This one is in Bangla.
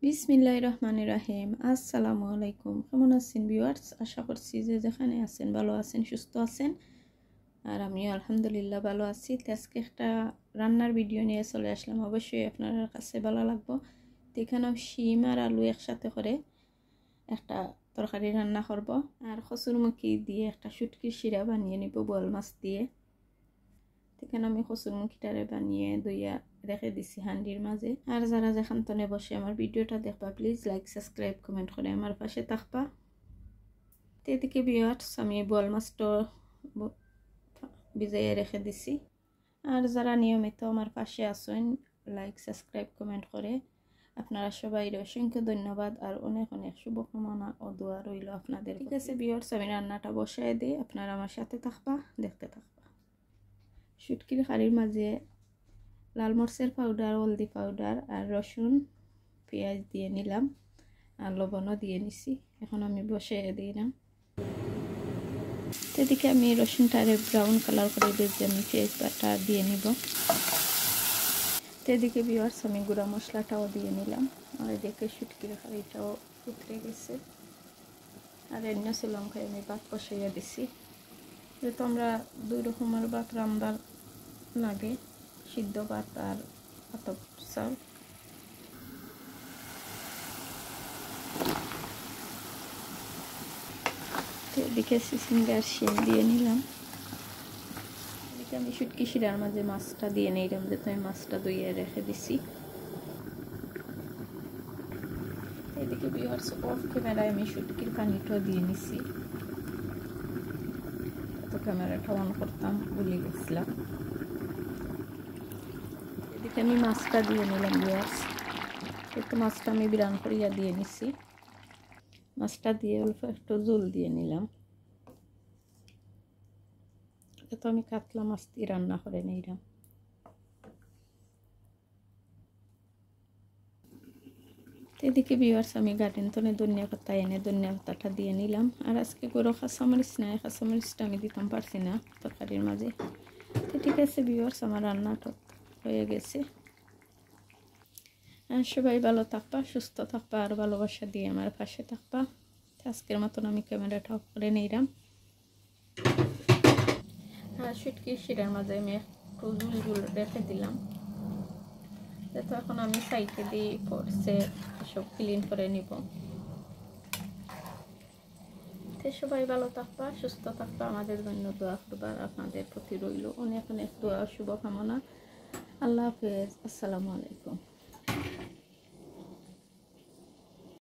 বিসমিল্লাহির রহমানির রহিম। আসসালামু আলাইকুম। কেমন আছেন ভিউয়ার্স? আশা করছি যে যেখানে আছেন ভালো আছেন, সুস্থ আছেন। আর আমিও আলহামদুলিল্লাহ ভালো আছি। আজকে একটা রান্নার ভিডিও নিয়ে চলে আসলাম, অবশ্যই আপনার কাছে ভালো লাগবে। তো এখানে শিম আর আলু একসাথে করে একটা তরকারি রান্না করব, আর কচুরমুখী দিয়ে একটা শুটকির শিরা বানিয়ে নিব বোয়াল মাছ দিয়ে। এখানে আমি কচুরমুখীটারে বানিয়ে দইয়া রেখে দিছি হান্ডির মাঝে। আর যারা যেখানে বসে আমার ভিডিওটা দেখবা, প্লিজ লাইক সাবস্ক্রাইব কমেন্ট করে আমার পাশে থাকবা। তো এদিকে ভিউয়ার্স আমি বোয়াল মাছটা ভিজাইয়া রেখে দিছি। আর যারা নিয়মিত আমার পাশে আছেন লাইক সাবস্ক্রাইব কমেন্ট করে, আপনারা সবাই অসংখ্য ধন্যবাদ আর অনেক অনেক শুভকামনা ও দোয়া রইল আপনাদের। ঠিক আছে ভিউয়ার্স, আমি রান্নাটা বসাই দিই, আপনারা আমার সাথে থাকবা, দেখতে থাকবা। শুটকির কারির মাঝে লাল মরিচের পাউডার, হলদি পাউডার আর রসুন পেঁয়াজ দিয়ে নিলাম, আর লবণও দিয়ে নিছি। এখন আমি বসিয়ে দিলাম। এদিকে আমি রসুনটারে ব্রাউন কালার করে ভেজে আমি পেঁয়াজ বাটা দিয়ে নিব। এদিকে ভিউয়ার্স আমি গুঁড়া মশলাটাও দিয়ে নিলাম। আর এদিকে শুটকির কারিটাও উতরে গেছে। আর এমনি লঙ্কায় আমি ভাত কষাইয়া দিছি। যেহেতু আমরা দুই রকমের ভাত রান্নার লাগে, সিদ্ধ ভাত আর আতপ চাল। এদিকে সিসিঙ্গার শিম দিয়ে নিলাম। এদিকে আমি শুটকি শিরার মাঝে মাছটা দিয়ে নিলাম, যেহেতু আমি মাছটা ধুইয়ে রেখে দিছি। এদিকে ভিউয়ার্স অফ ক্যামেরায় আমি শুটকির পানিটাও দিয়ে নিছি, তো ক্যামেরাটা অন করতাম ভুলে গেছিলাম। এদিকে আমি মাছটা দিয়ে নিলাম ভিউয়ার্স। একটু মাছটা আমি বিরান করিয়া দিয়ে নিছি। মাছটা দিয়ে অল্প একটু জল দিয়ে নিলাম। তো আমি কাতলা মাছ দিয়ে রান্না করে নিলাম। এদিকে ভিউয়ার্স আমি গার্ডেন থেকে ধনিয়া পাতা এনে ধনিয়া পাতাটা দিয়ে নিলাম। আর আজকে গরু কাঁচামরিচ নাই, কাঁচামরিচটা আমি দিতাম পারছি না তরকারির মাঝে। তো ঠিক আছে ভিউয়ার্স, আমার রান্নাটা হয়ে গেছে। আর সবাই ভালো থাকবা, সুস্থ থাকবা, আর ভালোবাসা দিয়ে আমার পাশে থাকবা। আজকের মতন আমি ক্যামেরাটা অফ করে নিলাম। আর শুটকির শিরার মাঝে আমি একটু ঝুল রেখে দিলাম। তো এখন আমি সাইডে দিয়ে পড়ছে সব ক্লিন করে নিব। সবাই ভালো থাকবা, সুস্থ থাকবা, আমাদের জন্য দোয়া করবা। আপনাদের প্রতি রইল অনেক অনেক দোয়া, শুভকামনা। আল্লাহ হাফেজ, আসসালামু আলাইকুম।